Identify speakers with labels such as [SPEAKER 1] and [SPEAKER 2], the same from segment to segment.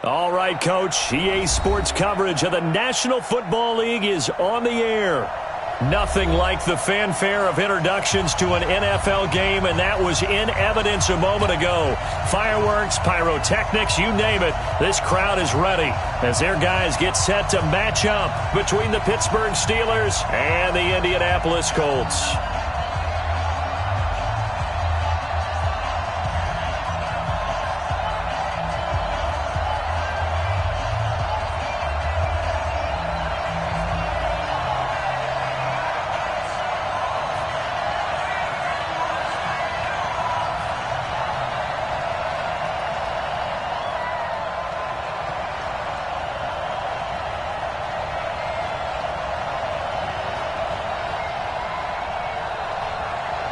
[SPEAKER 1] All right, Coach. EA Sports coverage of the National Football League is on the air. Nothing like the fanfare of introductions to an NFL game, and that was in evidence a moment ago. Fireworks, pyrotechnics, you name it. This crowd is ready as their guys get set to match up between the Pittsburgh Steelers and the Indianapolis Colts.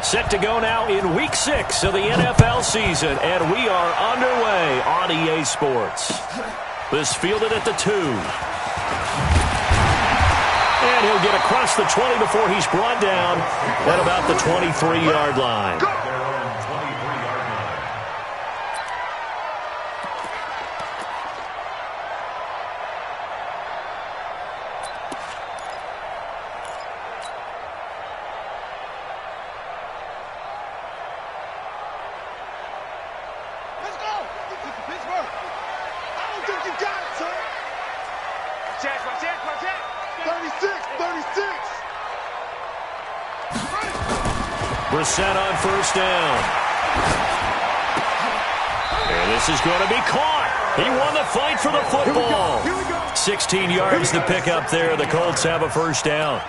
[SPEAKER 1] Set to go now in Week 6 of the NFL season, and we are underway on EA Sports. This fielded at the 2. And he'll get across the 20 before he's brought down at about the 23-yard line. Brissett on first down. And this is going to be caught. He won the fight for the football. 16 yards to pick up there. The Colts have a first down.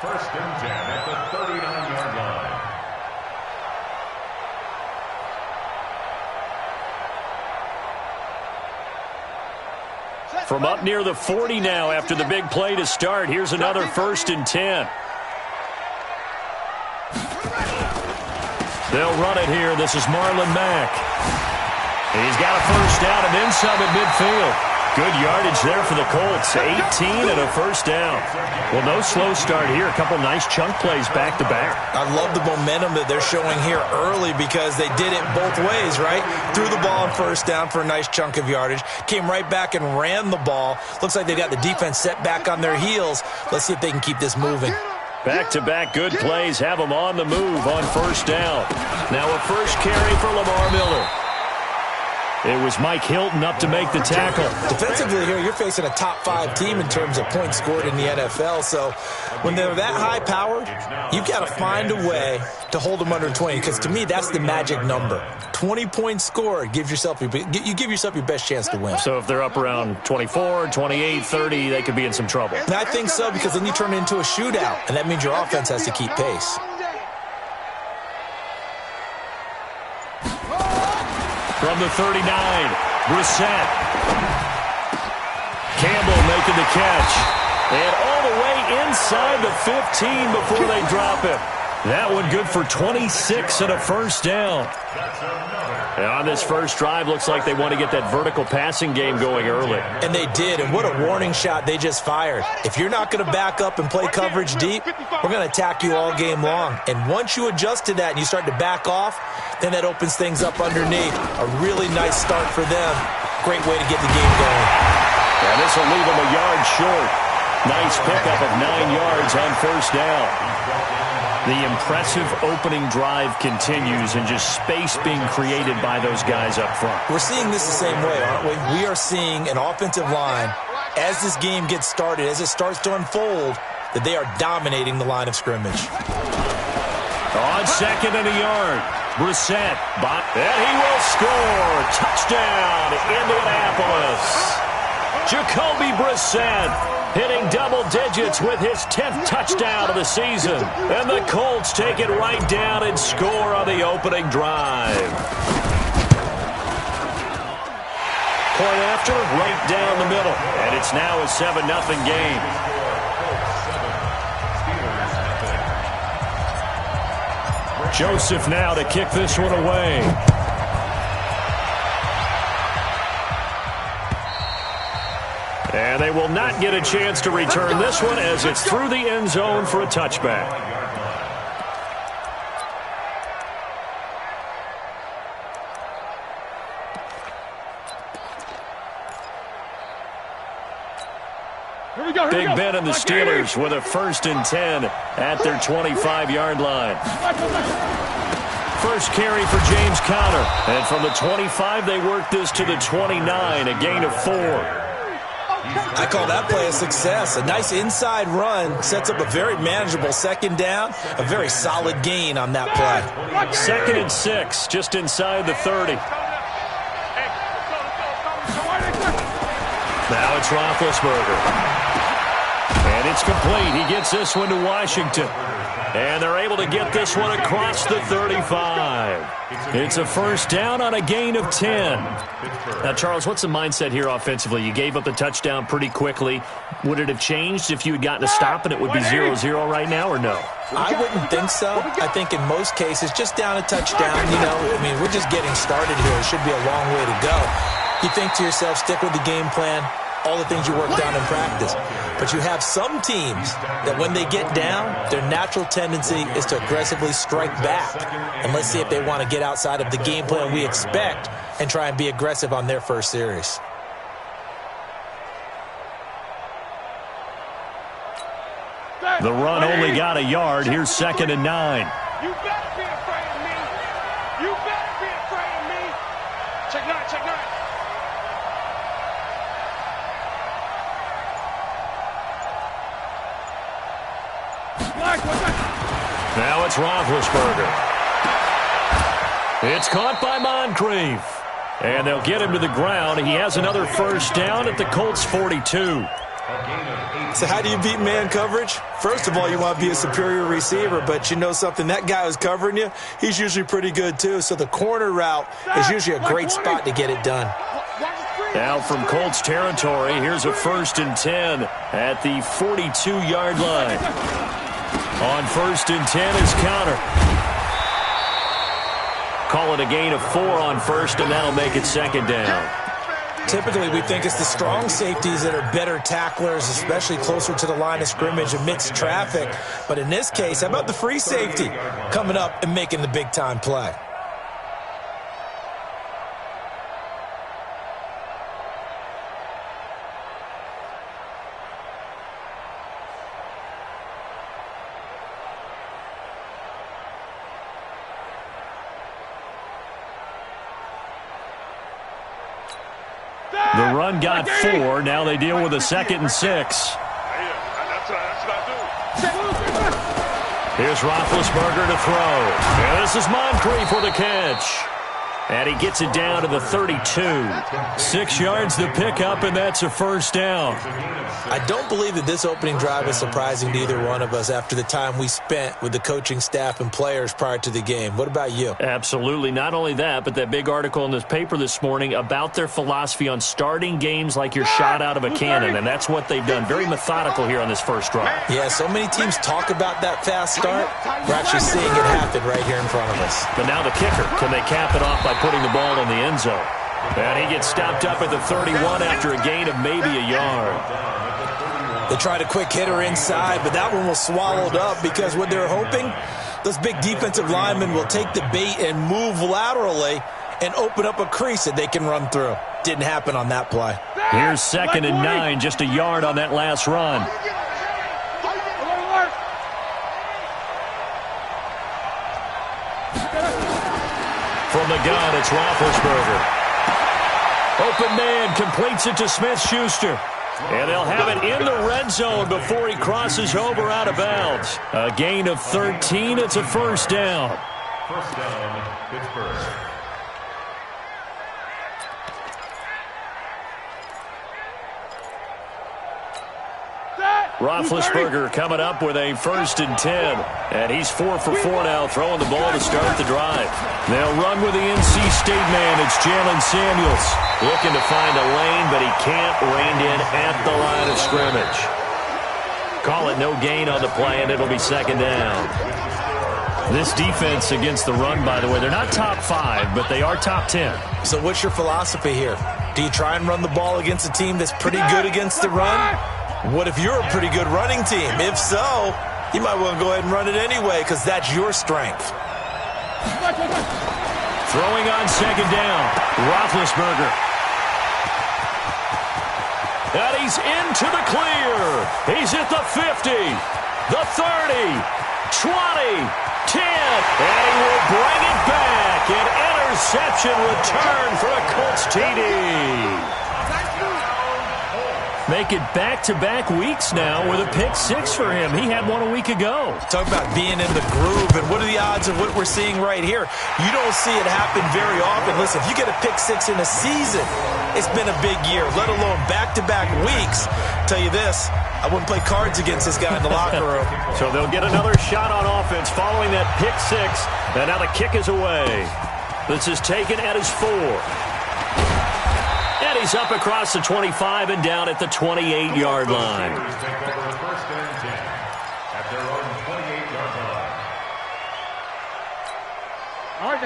[SPEAKER 2] First and 10 at the 39-yard line.
[SPEAKER 1] From up near the 40 now after the big play to start. Here's another first and 10. They'll run it here. This is Marlon Mack. He's got a first down and then some at midfield. Good yardage there for the Colts. 18 and a first down. Well, no slow start here. A couple nice chunk plays back to back.
[SPEAKER 3] I love the momentum that they're showing here early because they did it both ways, right? Threw the ball on first down for a nice chunk of yardage. Came right back and ran the ball. Looks like they got the defense set back on their heels. Let's see if they can keep this moving.
[SPEAKER 1] Back-to-back good plays have them on the move on first down. Now a first carry for Lamar Miller. It was Mike Hilton up to make the tackle.
[SPEAKER 3] Defensively here, you're facing a top-5 team in terms of points scored in the NFL. So when they're that high-powered, you've got to find a way to hold them under 20. Because to me, that's the magic number. 20 points scored gives yourself you give yourself your best chance to win.
[SPEAKER 1] So if they're up around 24, 28, 30, they could be in some trouble.
[SPEAKER 3] And I think so, because then you turn it into a shootout, and that means your offense has to keep pace.
[SPEAKER 1] From the 39, Brissett. Campbell making the catch. And all the way inside the 15 before they drop it. That one good for 26 and a first down. And on this first drive, looks like they want to get that vertical passing game going early.
[SPEAKER 3] And they did, and what a warning shot they just fired. If you're not going to back up and play coverage deep, we're going to attack you all game long. And once you adjust to that and you start to back off, then that opens things up underneath. A really nice start for them. Great way to get the game going.
[SPEAKER 1] And this will leave them a yard short. Nice pickup of 9 yards on first down. The impressive opening drive continues and just space being created by those guys up front.
[SPEAKER 3] We're seeing this the same way, aren't we? We are seeing an offensive line, as this game gets started, as it starts to unfold, that they are dominating the line of scrimmage.
[SPEAKER 1] On second and a yard, Brissett, and he will score. Touchdown, Indianapolis. Jacoby Brissett hitting double digits with his 10th touchdown of the season. And the Colts take it right down and score on the opening drive. Point after, right down the middle. And it's now a 7-0 game. Joseph now to kick this one away. And they will not get a chance to return this one as it's through the end zone for a touchback. Big Ben and the Steelers with a 1st and 10 at their 25-yard line. First carry for James Conner. And from the 25, they work this to the 29, a gain of 4.
[SPEAKER 3] I call that play a success. A nice inside run sets up a very manageable 2nd down. A very solid gain on that play.
[SPEAKER 1] 2nd and 6, just inside the 30. Now it's Roethlisberger. And it's complete. He gets this one to Washington. And they're able to get this one across the 35. It's a 1st down on a gain of 10. Now, Charles, what's the mindset here offensively? You gave up the touchdown pretty quickly. Would it have changed if you had gotten a stop and it would be 0-0 right now, or no?
[SPEAKER 3] I wouldn't think so. I think in most cases, just down a touchdown, we're just getting started here. It should be a long way to go. You think to yourself, stick with the game plan, all the things you worked on in practice. But you have some teams that when they get down, their natural tendency is to aggressively strike back. And let's see if they want to get outside of the game plan we expect and try and be aggressive on their first series.
[SPEAKER 1] The run only got a yard. Here's 2nd and 9.
[SPEAKER 4] You better be afraid of me. You better be afraid of me. Check 9, check 9.
[SPEAKER 1] Now it's Roethlisberger. It's caught by Moncrief. And they'll get him to the ground. He has another 1st down at the Colts 42.
[SPEAKER 3] So how do you beat man coverage? First of all, you want to be a superior receiver, but you know something, that guy who's covering you, he's usually pretty good too. So the corner route is usually a great spot to get it done.
[SPEAKER 1] Now from Colts territory, here's a 1st and 10 at the 42-yard line. On 1st and 10 is Conner. Call it a gain of 4 on 1st, and that'll make it 2nd down.
[SPEAKER 3] Typically, we think it's the strong safeties that are better tacklers, especially closer to the line of scrimmage amidst traffic. But in this case, how about the free safety coming up and making the big-time play?
[SPEAKER 1] The run got 4. Now they deal with a 2nd and 6. Here's Roethlisberger to throw. And this is Moncrief for the catch. And he gets it down to the 32. 6 yards the pickup, and that's a 1st down.
[SPEAKER 3] I don't believe that this opening drive is surprising to either one of us after the time we spent with the coaching staff and players prior to the game. What about you?
[SPEAKER 1] Absolutely. Not only that, but that big article in this paper this morning about their philosophy on starting games like you're shot out of a cannon, and that's what they've done. Very methodical here on this first drive.
[SPEAKER 3] Yeah, so many teams talk about that fast start. We're actually seeing it happen right here in front of us.
[SPEAKER 1] But now the kicker, can they cap it off by putting the ball in the end zone? And he gets stopped up at the 31 after a gain of maybe a yard.
[SPEAKER 3] They tried a quick hitter inside, but that one was swallowed up because what they're hoping, those big defensive linemen will take the bait and move laterally and open up a crease that they can run through. Didn't happen on that play.
[SPEAKER 1] Here's 2nd and 9, just a yard on that last run. From the gun, it's Roethlisberger. Open man completes it to Smith-Schuster. And they'll have it in the red zone before he crosses over out of bounds. A gain of 13. It's a 1st down.
[SPEAKER 2] 1st down, Pittsburgh.
[SPEAKER 1] Roethlisberger coming up with a 1st and 10. And he's 4 for 4 now, throwing the ball to start the drive. They'll run with the NC State man. It's Jalen Samuels. Looking to find a lane, but he can't rein in at the line of scrimmage. Call it no gain on the play, and it'll be 2nd down. This defense against the run, by the way, they're not top 5, but they are top 10.
[SPEAKER 3] So what's your philosophy here? Do you try and run the ball against a team that's pretty good against the run? What if you're a pretty good running team? If so, you might want to go ahead and run it anyway because that's your strength.
[SPEAKER 1] Throwing on 2nd down, Roethlisberger. And he's into the clear. He's at the 50, the 30, 20, 10. And he will bring it back. An interception return for a Colts TD. Make it back-to-back weeks now with a pick six for him. He had one a week ago.
[SPEAKER 3] Talk about being in the groove, and what are the odds of what we're seeing right here? You don't see it happen very often. Listen, if you get a pick six in a season, it's been a big year, let alone back-to-back weeks. Tell you this, I wouldn't play cards against this guy in the locker room.
[SPEAKER 1] So they'll get another shot on offense following that pick six, and now the kick is away. This is taken at his 4. And he's up across the 25 and down at the 28-yard line.
[SPEAKER 2] Take over first and 10 at their own 28-yard line.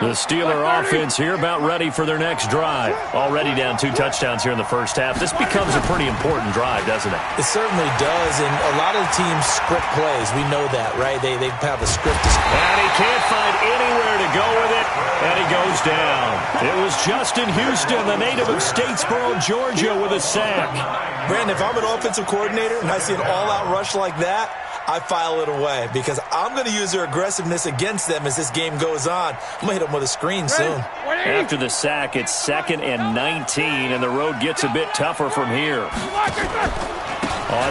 [SPEAKER 1] The Steeler offense here about ready for their next drive. Already down 2 touchdowns here in the first half. This becomes a pretty important drive, doesn't it?
[SPEAKER 3] It certainly does, and a lot of teams script plays. We know that, right? They have a script.
[SPEAKER 1] And he can't find anywhere to go with it, and he goes down. It was Justin Houston, the native of Statesboro, Georgia, with a sack.
[SPEAKER 3] Brandon, if I'm an offensive coordinator and I see an all-out rush like that, I file it away because I'm going to use their aggressiveness against them as this game goes on. I'm going to hit them with a screen soon.
[SPEAKER 1] After the sack, it's 2nd and 19, and the road gets a bit tougher from here. On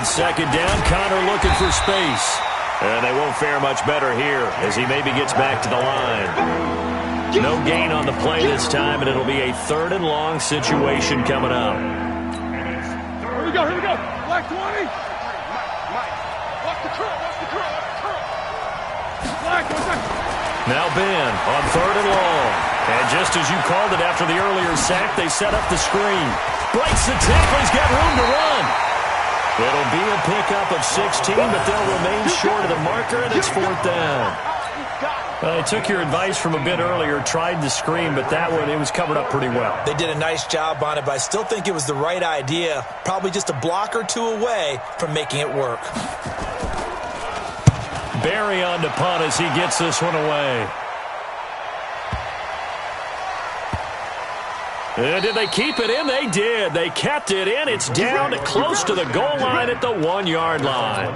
[SPEAKER 1] 2nd down, Connor looking for space. And they won't fare much better here as he maybe gets back to the line. No gain on the play this time, and it'll be a 3rd and long situation coming up.
[SPEAKER 4] Here we go, here we go. Black 20. Watch the curl, watch the curl, watch the curl. Black, what's that?
[SPEAKER 1] Now Ben on 3rd and long. And just as you called it after the earlier sack, they set up the screen. Breaks the tackle, he's got room to run. It'll be a pickup of 16, but they'll remain short of the marker, and it's 4th down. I took your advice from a bit earlier, tried the screen, but that one, it was covered up pretty well.
[SPEAKER 3] They did a nice job on it, but I still think it was the right idea. Probably just a block or two away from making it work.
[SPEAKER 1] Barry on to punt as he gets this one away. Did they keep it in? They did. They kept it in. It's down close to the goal line at the 1-yard line.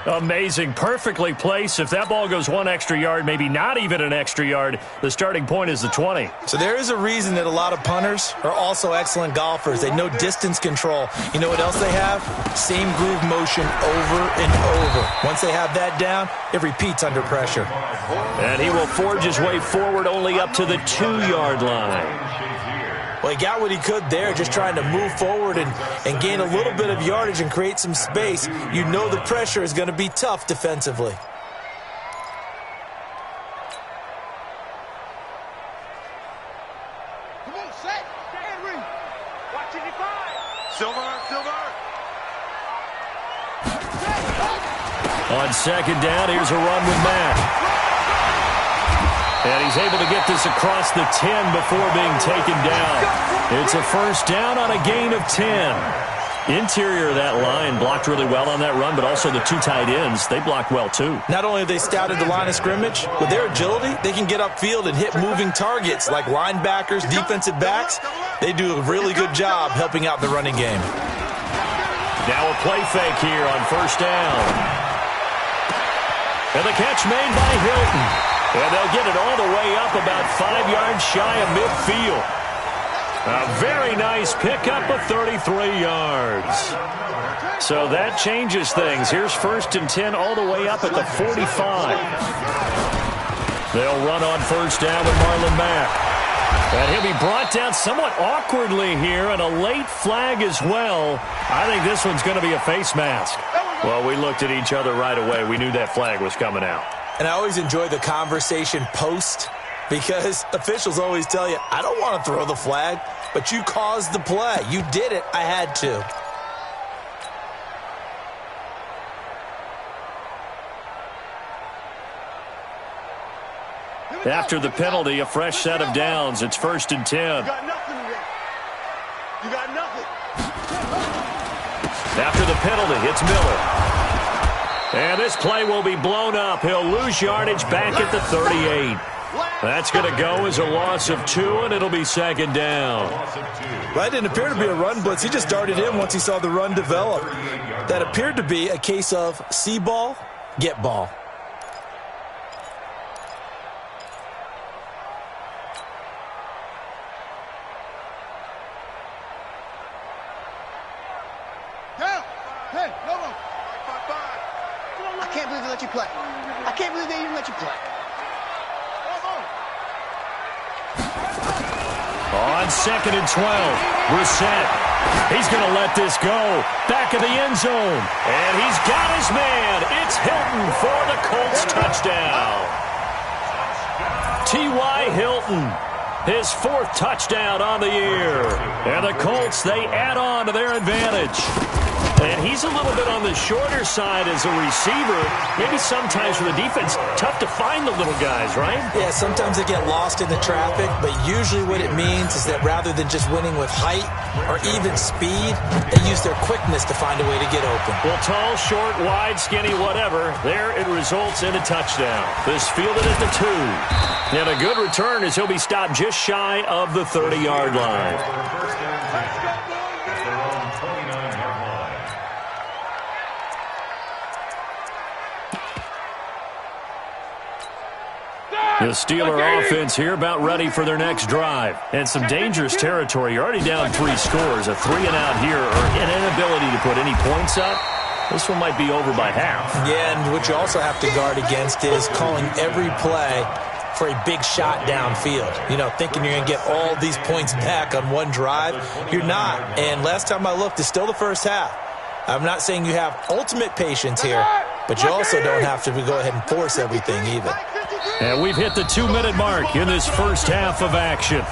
[SPEAKER 1] Amazing. Perfectly placed. If that ball goes 1 extra yard, maybe not even an extra yard, the starting point is the 20.
[SPEAKER 3] So there is a reason that a lot of punters are also excellent golfers. They know distance control. You know what else they have? Same groove motion over and over. Once they have that down, it repeats under pressure.
[SPEAKER 1] And he will forge his way forward only up to the 2-yard line.
[SPEAKER 3] Well, he got what he could there, just trying to move forward and gain a little bit of yardage and create some space. You know the pressure is going to be tough defensively.
[SPEAKER 4] Come on, set. Henry. Watch it, 5. Silver.
[SPEAKER 1] On 2nd down, here's a run with Matt. And he's able to get this across the 10 before being taken down. It's a 1st down on a gain of 10. Interior of that line blocked really well on that run, but also the 2 tight ends, they blocked well too.
[SPEAKER 3] Not only have they scouted the line of scrimmage, with their agility, they can get upfield and hit moving targets like linebackers, defensive backs. They do a really good job helping out the running game.
[SPEAKER 1] Now a play fake here on 1st down. And the catch made by Hilton. And they'll get it all the way up about 5 yards shy of midfield. A very nice pickup of 33 yards. So that changes things. Here's 1st and 10 all the way up at the 45. They'll run on 1st down with Marlon Mack. And he'll be brought down somewhat awkwardly here, and a late flag as well. I think this one's going to be a face mask. Well, we looked at each other right away. We knew that flag was coming out.
[SPEAKER 3] And I always enjoy the conversation post because officials always tell you, I don't want to throw the flag, but you caused the play. You did it. I had to.
[SPEAKER 1] After the penalty, a fresh set of downs. It's 1st and 10.
[SPEAKER 4] You got nothing today. You got nothing.
[SPEAKER 1] After the penalty, it's Miller. And this play will be blown up. He'll lose yardage back at the 38. That's going to go as a loss of 2, and it'll be second down.
[SPEAKER 3] That didn't appear to be a run blitz. He just darted in once he saw the run develop. That appeared to be a case of see ball, get ball.
[SPEAKER 4] Hey, no.
[SPEAKER 5] I can't believe they let you play. I can't believe they even let you play.
[SPEAKER 1] On 2nd and 12, Brissett. He's going to let this go. Back of the end zone. And he's got his man. It's Hilton for the Colts touchdown. T.Y. Hilton, his 4th touchdown on the year. And the Colts, they add on to their advantage. And he's a little bit on the shorter side as a receiver. Maybe sometimes for the defense, tough to find the little guys, right?
[SPEAKER 3] Yeah, sometimes they get lost in the traffic, but usually what it means is that rather than just winning with height or even speed, they use their quickness to find a way to get open.
[SPEAKER 1] Well, tall, short, wide, skinny, whatever, there it results in a touchdown. This fielded at the 2. And a good return as he'll be stopped just shy of the 30-yard line. The Steeler offense here about ready for their next drive. And some dangerous territory. You're already down 3 scores. A 3-and-out here or an inability to put any points up. This one might be over by half.
[SPEAKER 3] Yeah, and what you also have to guard against is calling every play for a big shot downfield. You know, thinking you're going to get all these points back on one drive. You're not. And last time I looked, it's still the first half. I'm not saying you have ultimate patience here, but you also don't have to go ahead and force everything either.
[SPEAKER 1] And we've hit the 2-minute mark in this first half of action.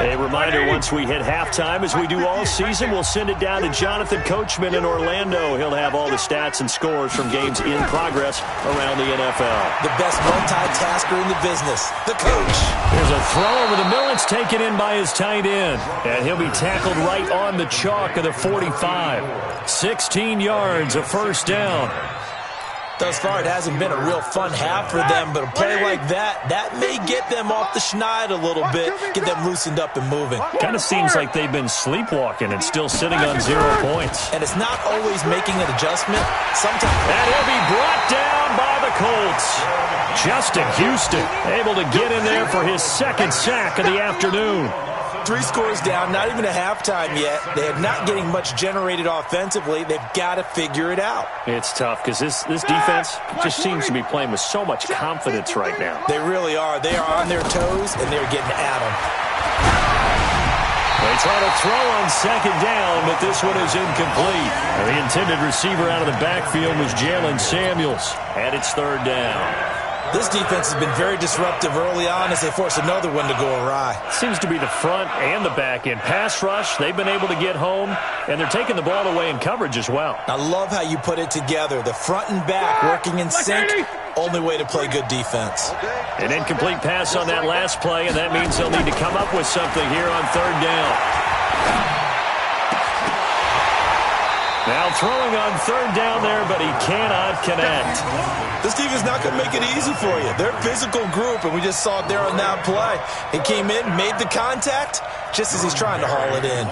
[SPEAKER 1] A reminder, once we hit halftime, as we do all season, we'll send it down to Jonathan Coachman in Orlando. He'll have all the stats and scores from games in progress around the NFL.
[SPEAKER 3] The best multitasker in the business, the coach.
[SPEAKER 1] There's a throw over the middle. It's taken in by his tight end. And he'll be tackled right on the chalk of the 45. 16 yards, a first down.
[SPEAKER 3] Thus far, it hasn't been a real fun half for them, but a play like that may get them off the schneid a little bit, get them loosened up and moving.
[SPEAKER 1] Kind of seems like they've been sleepwalking and still sitting on 0 points.
[SPEAKER 3] And it's not always making an adjustment. Sometimes.
[SPEAKER 1] And he'll be brought down by the Colts. Justin Houston able to get in there for his 2nd sack of the afternoon.
[SPEAKER 3] 3 scores down, not even a halftime yet. They are not getting much generated offensively. They've got to figure it out.
[SPEAKER 1] It's tough because this defense just seems to be playing with so much confidence right now.
[SPEAKER 3] They really are. They are on their toes, and they're getting at them.
[SPEAKER 1] They try to throw on 2nd down, but this one is incomplete. And the intended receiver out of the backfield was Jalen Samuels, and it's 3rd down.
[SPEAKER 3] This defense has been very disruptive early on as they force another one to go awry.
[SPEAKER 1] Seems to be the front and the back end. Pass rush, they've been able to get home, and they're taking the ball away in coverage as well.
[SPEAKER 3] I love how you put it together. The front and back working in sync, only way to play good defense.
[SPEAKER 1] An incomplete pass on that last play, and that means they'll need to come up with something here on 3rd down. Now throwing on 3rd down there, but he cannot connect.
[SPEAKER 3] This team is not going to make it easy for you. They're a physical group, and we just saw it there on that play. He came in, made the contact, just as he's trying to haul it in.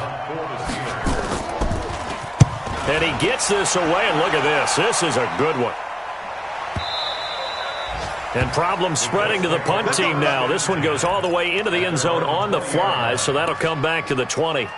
[SPEAKER 1] And he gets this away, and look at this. This is a good one. And problems spreading to the punt team now. This one goes all the way into the end zone on the fly, so that'll come back to the 20.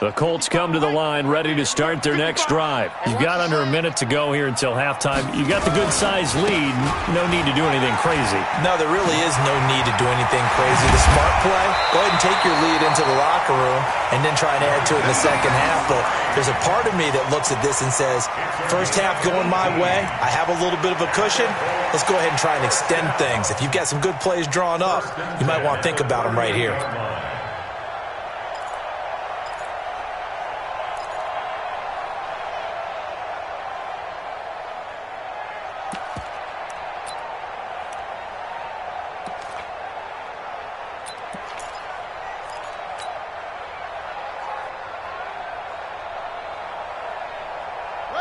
[SPEAKER 1] The Colts come to the line ready to start their next drive. You've got under a minute to go here until halftime. You got the good-sized lead. No need to do anything crazy.
[SPEAKER 3] No, there really is no need to do anything crazy. The smart play, go ahead and take your lead into the locker room and then try and add to it in the second half. But there's a part of me that looks at this and says, first half going my way, I have a little bit of a cushion. Let's go ahead and try and extend things. If you've got some good plays drawn up, you might want to think about them right here.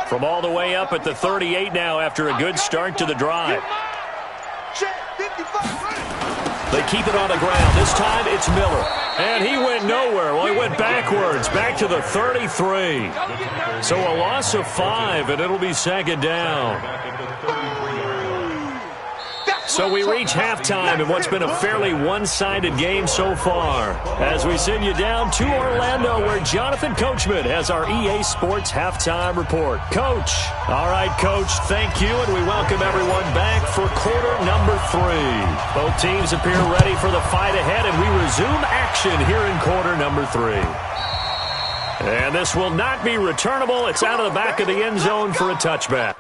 [SPEAKER 1] From all the way up at the 38 now after a good start to the drive. They keep it on the ground. This time it's Miller. And he went nowhere. Well, he went backwards, back to the 33. So a loss of 5, and it'll be second down. So we reach halftime in what's been a fairly one-sided game so far. As we send you down to Orlando, where Jonathan Coachman has our EA Sports Halftime Report. Coach. All right, Coach, thank you, and we welcome everyone back for quarter number 3. Both teams appear ready for the fight ahead, and we resume action here in quarter number 3. And this will not be returnable. It's out of the back of the end zone for a touchback.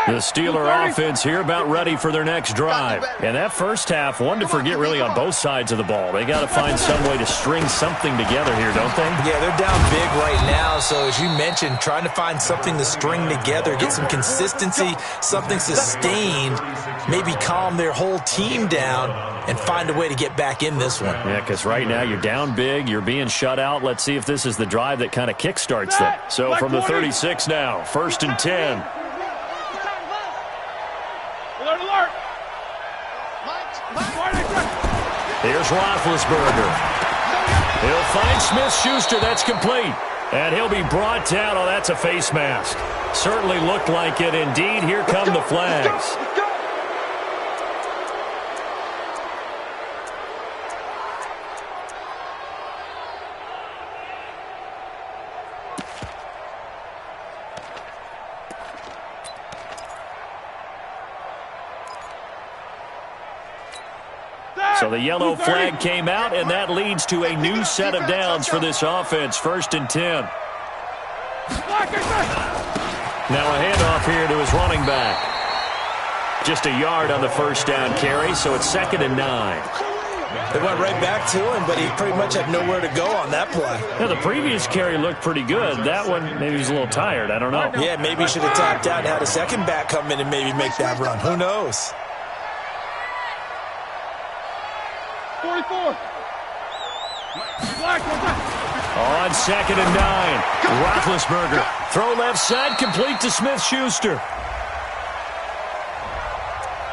[SPEAKER 1] The Steeler offense here about ready for their next drive. And that first half, one to forget really on both sides of the ball. They got to find some way to string something together here, don't they?
[SPEAKER 3] Yeah, they're down big right now. So as you mentioned, trying to find something to string together, get some consistency, something sustained, maybe calm their whole team down and find a way to get back in this one.
[SPEAKER 1] Yeah, because right now you're down big, you're being shut out. Let's see if this is the drive that kind of kickstarts them. So from the 36 now, 1st and 10.
[SPEAKER 4] Alert!
[SPEAKER 1] Here's Roethlisberger. He'll find Smith-Schuster. That's complete. And he'll be brought down. Oh, that's a face mask. Certainly looked like it. Indeed, here come the flags. So the yellow flag came out, and that leads to a new set of downs for this offense. 1st and 10. Now a handoff here to his running back. Just a yard on the first down carry, so it's 2nd and 9.
[SPEAKER 3] They went right back to him, but he pretty much had nowhere to go on that play.
[SPEAKER 1] Yeah, the previous carry looked pretty good. That one, maybe he was a little tired. I don't know.
[SPEAKER 3] Yeah, maybe he should have tapped out and had a second back come in and maybe make that run. Who knows?
[SPEAKER 4] 44.
[SPEAKER 1] On 2nd and 9. Roethlisberger. Throw left side, complete to Smith-Schuster.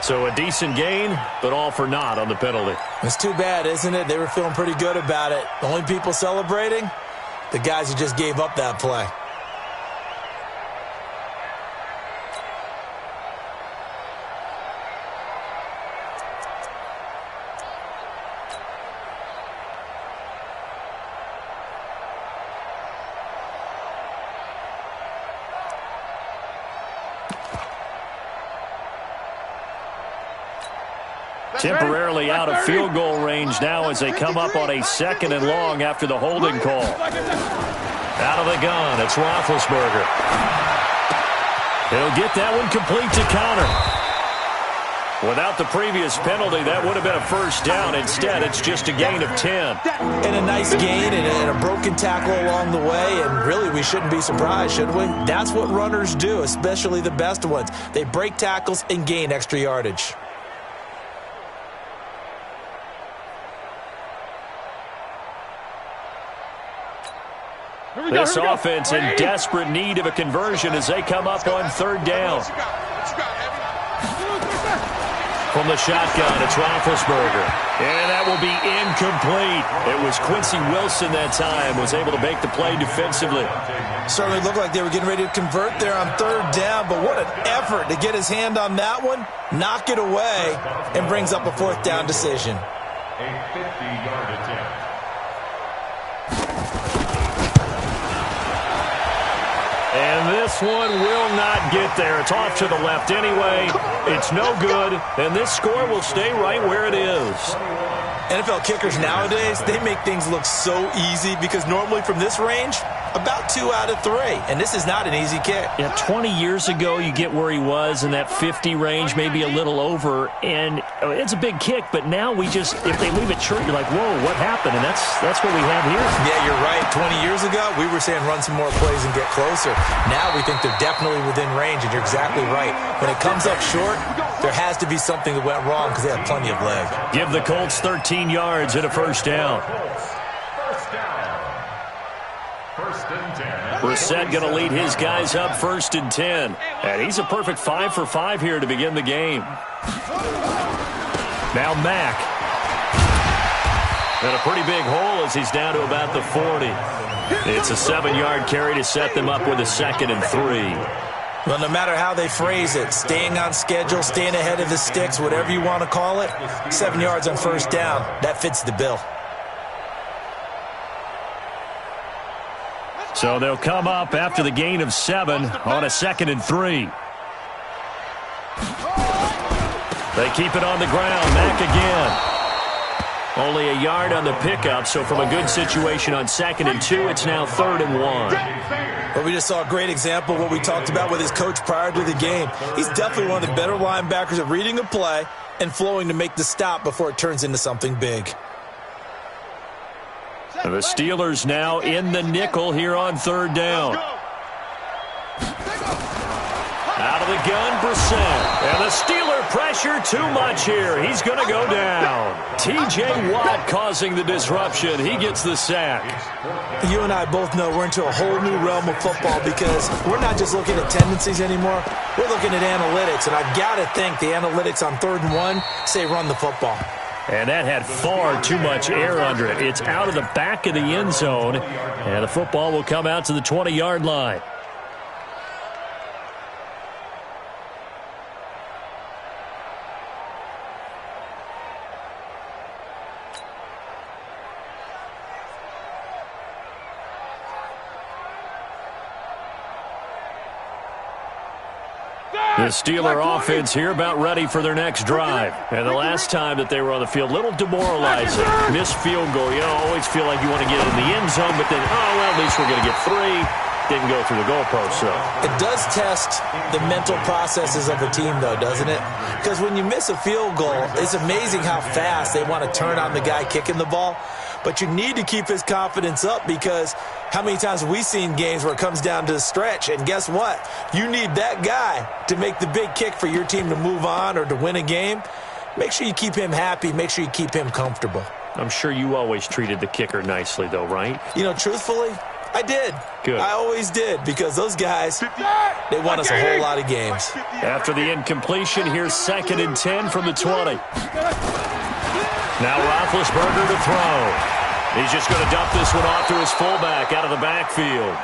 [SPEAKER 1] So a decent gain, but all for naught on the penalty.
[SPEAKER 3] It's too bad, isn't it? They were feeling pretty good about it. The only people celebrating, the guys who just gave up that play.
[SPEAKER 1] Temporarily out of field goal range now as they come up on a 2nd and long after the holding call. Out of the gun, it's Roethlisberger. He'll get that one complete to Connor. Without the previous penalty, that would have been a first down. Instead, it's just a gain of 10.
[SPEAKER 3] And a nice gain and a broken tackle along the way, and really we shouldn't be surprised, should we? That's what runners do, especially the best ones. They break tackles and gain extra yardage.
[SPEAKER 4] Here
[SPEAKER 1] This offense in desperate need of a conversion as they come up on third down. From the shotgun, it's Roethlisberger. And that will be incomplete. It was Quincy Wilson that time, was able to make the play defensively.
[SPEAKER 3] Certainly looked like they were getting ready to convert there on third down, but what an effort to get his hand on that one, knock it away, and brings up a fourth down decision.
[SPEAKER 2] A 50-yard attempt.
[SPEAKER 1] And this one will not get there. It's off to the left anyway. It's no good, and this score will stay right where it is.
[SPEAKER 3] NFL kickers nowadays, they make things look so easy because normally from this range, about 2 out of 3. And this is not an easy kick.
[SPEAKER 1] Yeah, 20 years ago, you get where he was in that 50 range, maybe a little over. And it's a big kick, but now we just, if they leave it short, you're like, whoa, what happened? And that's what we have here.
[SPEAKER 3] Yeah, you're right. 20 years ago, we were saying run some more plays and get closer. Now we think they're definitely within range, and you're exactly right. When it comes up short, there has to be something that went wrong because they have plenty of leg.
[SPEAKER 1] Give the Colts 13 yards and a first down. Brissett going to lead his guys up 1st and 10. And he's a perfect 5 for 5 here to begin the game. Now Mack. And a pretty big hole as he's down to about the 40. It's a 7-yard carry to set them up with a 2nd and 3.
[SPEAKER 3] Well, no matter how they phrase it, staying on schedule, staying ahead of the sticks, whatever you want to call it, 7 yards on first down, that fits the bill.
[SPEAKER 1] So they'll come up after the gain of 7 on a 2nd and 3. They keep it on the ground. Mack again. Only a yard on the pickup, so from a good situation on 2nd and 2, it's now 3rd and 1.
[SPEAKER 3] Well, we just saw a great example of what we talked about with his coach prior to the game. He's definitely one of the better linebackers at reading a play and flowing to make the stop before it turns into something big.
[SPEAKER 1] The Steelers now in the nickel here on 3rd down. Out of the gun, Brissett. And the Steeler pressure too much here. He's going to go down. T.J. Watt causing the disruption. He gets the sack.
[SPEAKER 3] You and I both know we're into a whole new realm of football because we're not just looking at tendencies anymore. We're looking at analytics, and I've got to think the analytics on 3rd and 1 say run the football.
[SPEAKER 1] And that had far too much air under it. It's out of the back of the end zone, and the football will come out to the 20-yard line. The Steeler offense here about ready for their next drive. And the last time that they were on the field, a little demoralizing. Missed field goal. You always feel like you want to get it in the end zone, but then, oh, well, at least we're going to get 3. Didn't go through the goalpost, so.
[SPEAKER 3] It does test the mental processes of a team, though, doesn't it? Because when you miss a field goal, it's amazing how fast they want to turn on the guy kicking the ball. But you need to keep his confidence up because how many times have we seen games where it comes down to the stretch? And guess what? You need that guy to make the big kick for your team to move on or to win a game. Make sure you keep him happy. Make sure you keep him comfortable.
[SPEAKER 1] I'm sure you always treated the kicker nicely, though, right?
[SPEAKER 3] You know, truthfully, I did.
[SPEAKER 1] Good.
[SPEAKER 3] I always did because those guys, they won us a whole lot of games.
[SPEAKER 1] After the incompletion, here's 2nd and 10 from the 20. Now Roethlisberger to throw. He's just going to dump this one off to his fullback out of the backfield.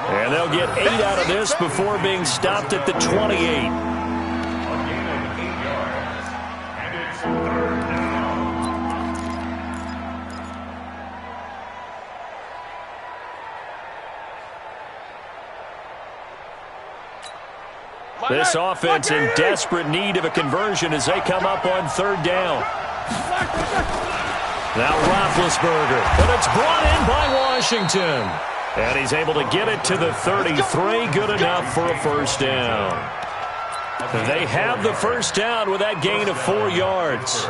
[SPEAKER 1] And they'll get 8 out of this before being stopped at the 28.
[SPEAKER 2] A gain of 8 yards. And it's 3rd down.
[SPEAKER 1] This offense in desperate need of a conversion as they come up on 3rd down. Now Roethlisberger, but it's brought in by Washington. And he's able to get it to the 33, good enough for a first down. They have the first down with that gain of 4 yards.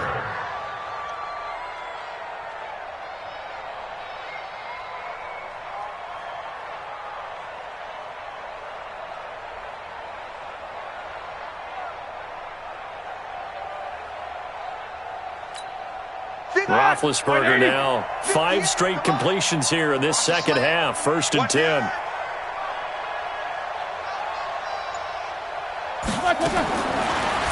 [SPEAKER 1] Roethlisberger now 5 straight completions here in this second half. 1st and 10.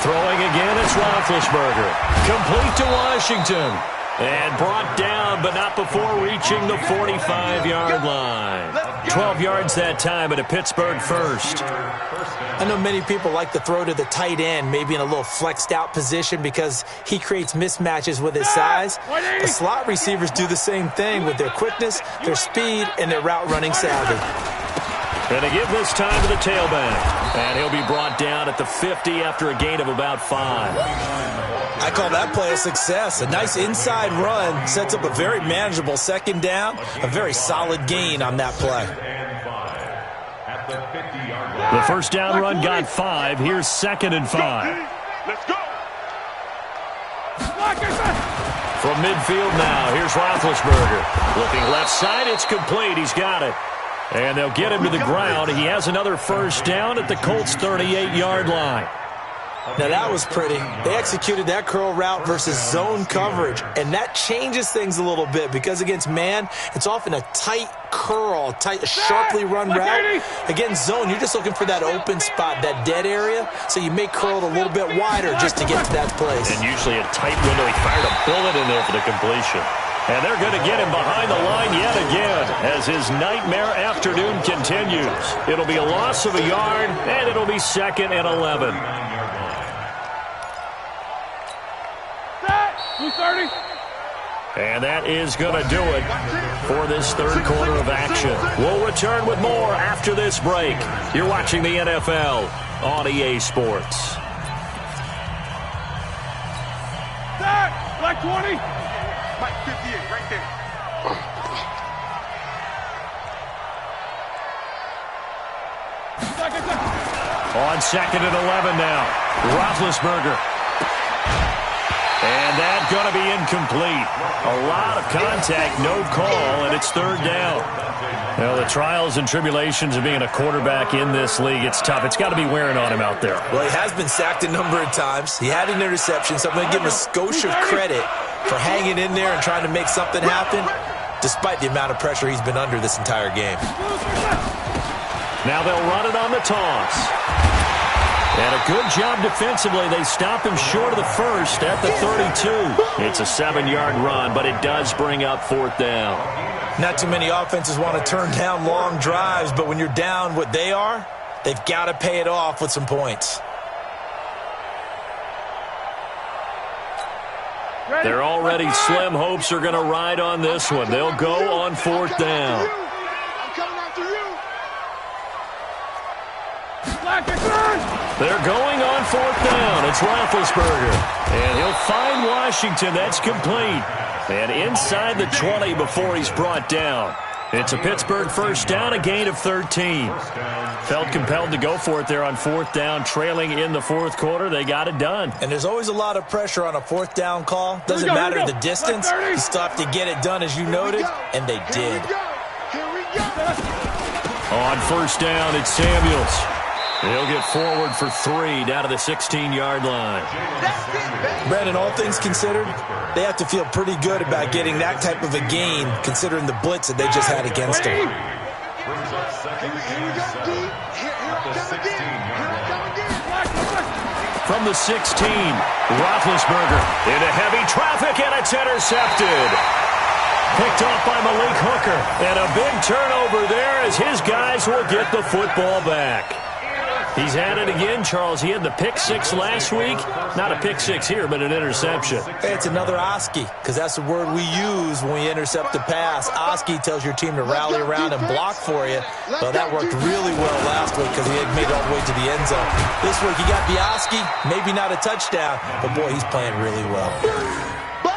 [SPEAKER 1] Throwing again, it's Roethlisberger. Complete to Washington. And brought down, but not before reaching the 45-yard line. 12 yards that time, and a Pittsburgh first.
[SPEAKER 3] I know many people like to throw to the tight end, maybe in a little flexed out position because he creates mismatches with his size. The slot receivers do the same thing with their quickness, their speed, and their route running savvy.
[SPEAKER 1] And they give this time to the tailback. And he'll be brought down at the 50 after a gain of about 5.
[SPEAKER 3] I call that play a success. A nice inside run sets up a very manageable 2nd down. A very solid gain on that play.
[SPEAKER 1] The 1st down run got 5. Here's 2nd and 5.
[SPEAKER 4] Let's go.
[SPEAKER 1] From midfield now, here's Roethlisberger. Looking left side, it's complete. He's got it. And they'll get him to the ground. He has another 1st down at the Colts' 38-yard line.
[SPEAKER 3] Now that was pretty. They executed that curl route versus zone coverage, and that changes things a little bit because against man, it's often a tight curl, sharply run route. Against zone, you're just looking for that open spot, that dead area, so you make curl a little bit wider just to get to that place.
[SPEAKER 1] And usually a tight window. He fired a bullet in there for the completion. And they're going to get him behind the line yet again as his nightmare afternoon continues. It'll be a loss of a yard, and it'll be 2nd and 11.
[SPEAKER 4] 230.
[SPEAKER 1] And that is going to do it for this 3rd quarter of action. We'll return with more after this break. You're watching the NFL on EA Sports.
[SPEAKER 4] Black 20. Mike 58, right there.
[SPEAKER 1] On 2nd and 11 now. Roethlisberger. And that's going to be incomplete. A lot of contact, no call, and it's 3rd down. Well, the trials and tribulations of being a quarterback in this league, it's tough. It's got to be wearing on him out there.
[SPEAKER 3] Well, he has been sacked a number of times. He had an interception, so I'm going to give him a skosh of credit for hanging in there and trying to make something happen, despite the amount of pressure he's been under this entire game.
[SPEAKER 1] Now they'll run it on the toss. And a good job defensively. They stop him short of the 1st at the 32. It's a 7-yard run, but it does bring up 4th down.
[SPEAKER 3] Not too many offenses want to turn down long drives, but when you're down what they are, they've got to pay it off with some points.
[SPEAKER 1] Their already slim hopes are going to ride on this one. They'll go on 4th down. They're going on 4th down. It's Roethlisberger. And he'll find Washington. That's complete. And inside the 20 before he's brought down. It's a Pittsburgh 1st down, a gain of 13. Felt compelled to go for it there on 4th down, trailing in the 4th quarter. They got it done.
[SPEAKER 3] And there's always a lot of pressure on a 4th down call. Doesn't matter the distance. You still have to get it done, as you noted, and they did.
[SPEAKER 1] On 1st down, it's Samuels. He'll get forward for 3 down to the 16-yard line.
[SPEAKER 3] Brandon, all things considered, they have to feel pretty good about getting that type of a gain, considering the blitz that they just had against them.
[SPEAKER 1] From the 16, Roethlisberger into heavy traffic, and it's intercepted. Picked off by Malik Hooker. And a big turnover there as his guys will get the football back. He's had it again, Charles. He had the pick 6 last week. Not a pick 6 here, but an interception.
[SPEAKER 3] Hey, it's another Oski, because that's the word we use when we intercept a pass. Oski tells your team to rally around and block for you. Well, that worked really well last week because he had made it all the way to the end zone. This week he got the Oski, maybe not a touchdown, but boy, he's playing really well.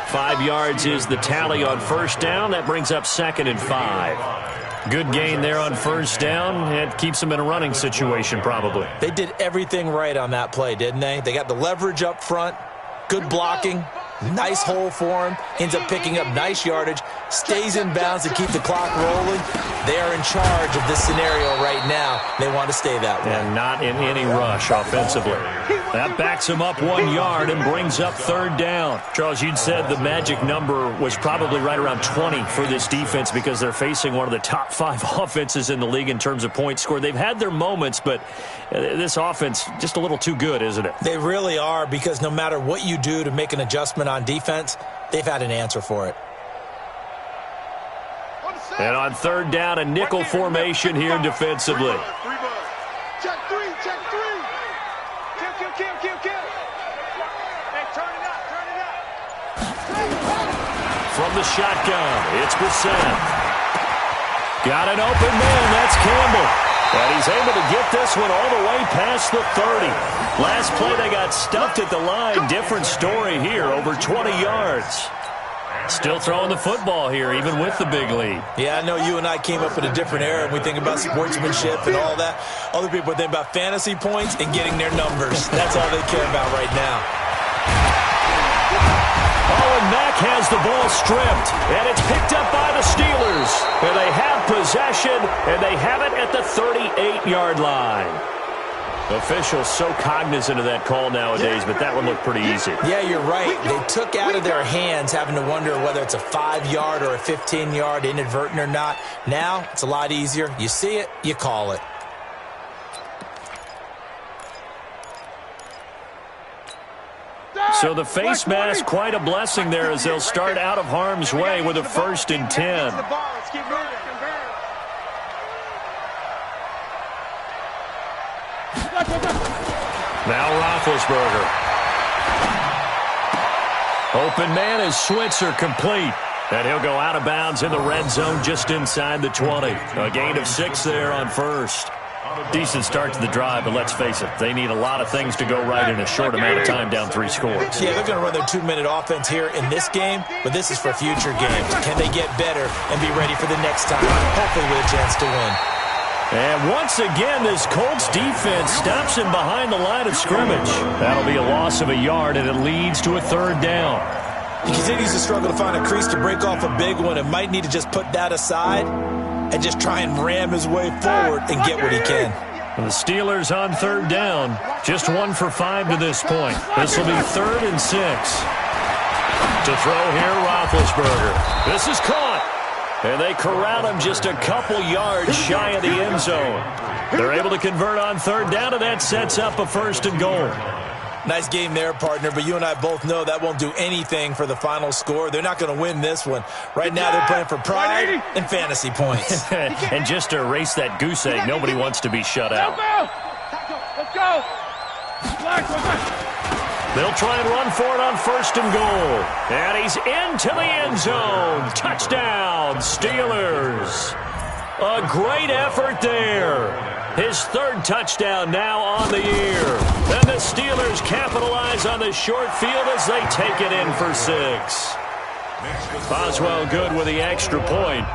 [SPEAKER 1] 5 yards is the tally on 1st down. That brings up 2nd and 5. Good gain there on 1st down. It keeps them in a running situation, probably.
[SPEAKER 3] They did everything right on that play, didn't they? They got the leverage up front, good blocking, Nice hole for him. Ends up picking up nice yardage. Stays in bounds to keep the clock rolling. They are in charge of this scenario right now. They want to stay that way.
[SPEAKER 1] And not in any rush offensively. That backs him up 1 yard and brings up third down. Charles, you'd said the magic number was probably right around 20 for this defense because they're facing one of the top 5 offenses in the league in terms of points scored. They've had their moments, but this offense just a little too good, isn't it?
[SPEAKER 3] They really are, because no matter what you do to make an adjustment on defense, they've had an answer for it.
[SPEAKER 1] And on third down, a nickel formation here defensively.
[SPEAKER 4] Check three, check three. Kill. Hey, turn it up.
[SPEAKER 1] From the shotgun, it's Brissett. Got an open man, that's Campbell. And he's able to get this one all the way past the 30. Last play, they got stuffed at the line. Different story here, over 20 yards. Still throwing the football here, even with the big lead.
[SPEAKER 3] Yeah, I know you and I came up in a different era, and we think about sportsmanship and all that. Other people think about fantasy points and getting their numbers. That's all they care about right now.
[SPEAKER 1] Oh, and Mack has the ball stripped, and it's picked up by the Steelers. And they have possession, and they have it at the 38-yard line. Officials so cognizant of that call nowadays, but that one looked pretty easy.
[SPEAKER 3] Yeah, you're right. They took out of their hands having to wonder whether it's a 5-yard or a 15-yard, inadvertent or not. Now, it's a lot easier. You see it, you call it.
[SPEAKER 1] So the face mask, quite a blessing there as they'll start out of harm's way with a 1st and 10. Now Roethlisberger. Open man is Switzer, complete. And he'll go out of bounds in the red zone just inside the 20. A gain of 6 there on first. Decent start to the drive, but let's face it, they need a lot of things to go right in a short amount of time, down 3 scores.
[SPEAKER 3] Yeah, they're going to run their 2-minute offense here in this game, but this is for future games. Can they get better and be ready for the next time, hopefully with a chance to win?
[SPEAKER 1] And once again, this Colts defense stops him behind the line of scrimmage. That'll be a loss of a yard, and it leads to a 3rd down.
[SPEAKER 3] He continues to struggle to find a crease to break off a big one and might need to just put that aside and just try and ram his way forward and get what he can.
[SPEAKER 1] The Steelers on 3rd down. Just 1 for 5 to this point. This will be 3rd and 6. To throw here, Roethlisberger. This is caught. And they corral him just a couple yards shy of the end zone. They're able to convert on 3rd down, and that sets up a 1st and goal.
[SPEAKER 3] Nice game there, partner, but you and I both know that won't do anything for the final score. They're not going to win this one. Right now they're playing for pride and fantasy points.
[SPEAKER 1] And just to erase that goose egg, nobody wants to be shut out.
[SPEAKER 4] Let's go.
[SPEAKER 1] They'll try and run for it on 1st and goal. And he's into the end zone. Touchdown, Steelers. A great effort there. His 3rd touchdown now on the year. Then the Steelers capitalize on the short field as they take it in for 6. Boswell good with the extra point.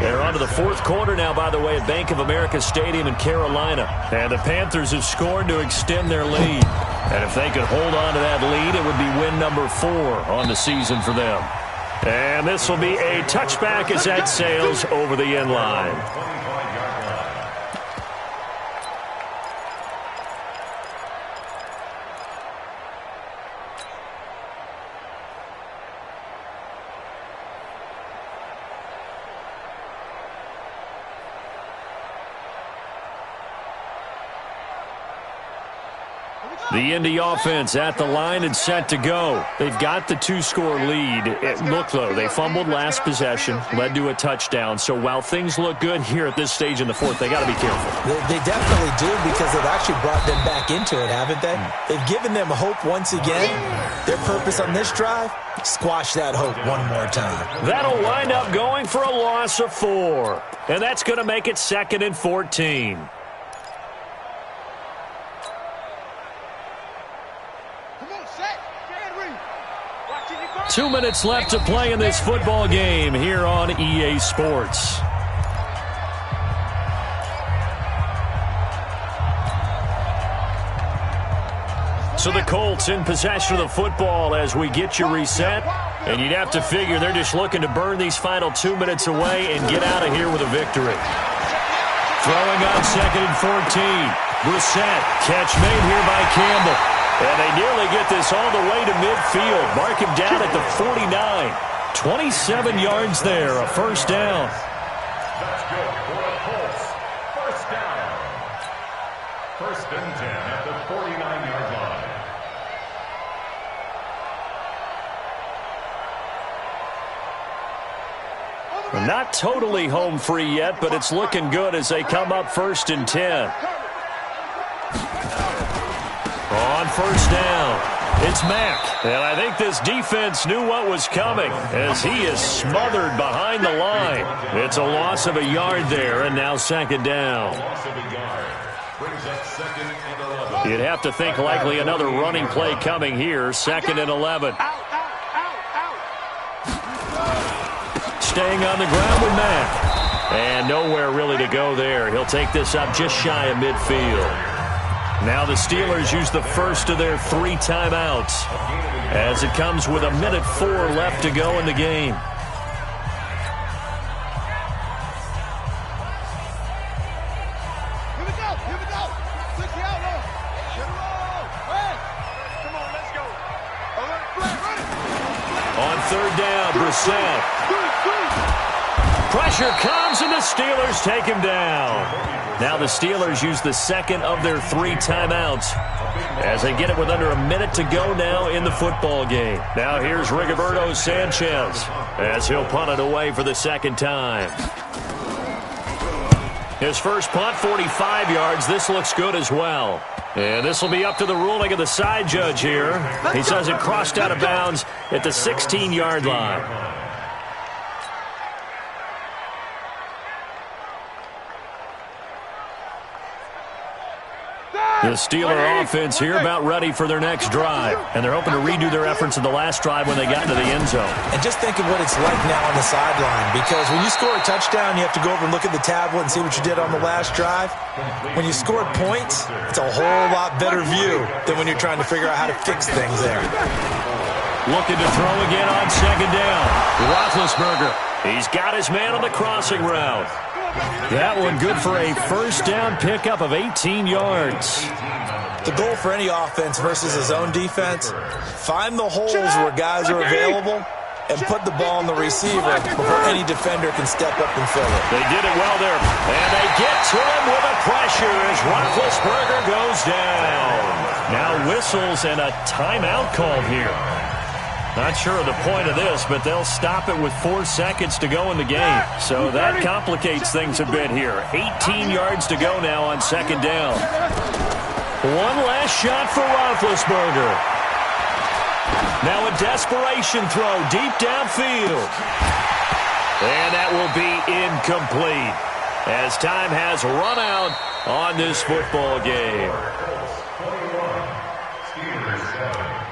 [SPEAKER 1] They're on to the 4th quarter now, by the way, at Bank of America Stadium in Carolina. And the Panthers have scored to extend their lead. And if they could hold on to that lead, it would be win number 4 on the season for them. And this will be a touchback as that sails over the end line. The Indy offense at the line and set to go. They've got the 2-score lead. Look, though, they fumbled last possession, led to a touchdown. So while things look good here at this stage in the 4th, they got to be careful.
[SPEAKER 3] They definitely do, because they've actually brought them back into it, haven't they? They've given them hope once again. Their purpose on this drive, squash that hope one more time.
[SPEAKER 1] That'll wind up going for a loss of 4. And that's going to make it 2nd and 14. 2 minutes left to play in this football game here on EA Sports. So the Colts in possession of the football as we get you reset. And you'd have to figure they're just looking to burn these final 2 minutes away and get out of here with a victory. Throwing on 2nd and 14. Brissett, catch made here by Campbell. And they nearly get this all the way to midfield. Mark him down at the 49. 27 yards there, a first down.
[SPEAKER 2] That's good for the Colts. First down. 1st and 10 at the 49-yard line.
[SPEAKER 1] Not totally home free yet, but it's looking good as they come up 1st and 10. On first down, it's Mack. And I think this defense knew what was coming as he is smothered behind the line. It's a loss of a yard there, and now 2nd down.
[SPEAKER 2] Loss of a yard. Brings up 2nd and 11.
[SPEAKER 1] You'd have to think likely another running play coming here, 2nd and 11. Staying on the ground with Mack. And nowhere really to go there. He'll take this up just shy of midfield. Now the Steelers use the first of their 3 timeouts as it comes with 1:04 left to go in the game.
[SPEAKER 4] Here we go. Here we go. Click the outlaw. Get it all. Hey. Come on, let's go.
[SPEAKER 1] On 3rd down, Brissett. Pressure comes, and the Steelers take him down. Now the Steelers use the 2nd of their 3 timeouts as they get it with under a minute to go now in the football game. Now here's Rigoberto Sanchez as he'll punt it away for the 2nd time. His first punt, 45 yards. This looks good as well. And this will be up to the ruling of the side judge here. He says it crossed out of bounds at the 16-yard line. The Steeler offense here about ready for their next drive. And they're hoping to redo their efforts in the last drive when they got into the end zone.
[SPEAKER 3] And just think of what it's like now on the sideline, because when you score a touchdown, you have to go over and look at the tablet and see what you did on the last drive. When you score points, it's a whole lot better view than when you're trying to figure out how to fix things there.
[SPEAKER 1] Looking to throw again on 2nd down. Roethlisberger. He's got his man on the crossing route. That one good for a first down pickup of 18 yards.
[SPEAKER 3] The goal for any offense versus his own defense, find the holes where guys are available and put the ball on the receiver before any defender can step up and fill it.
[SPEAKER 1] They did it well there. And they get to him with a pressure as Roethlisberger goes down. Now whistles and a timeout called here. Not sure of the point of this, but they'll stop it with 4 seconds to go in the game. So that complicates things a bit here. 18 yards to go now on 2nd down. One last shot for Roethlisberger. Now a desperation throw deep downfield. And that will be incomplete as time has run out on this football game.
[SPEAKER 2] Steelers 7.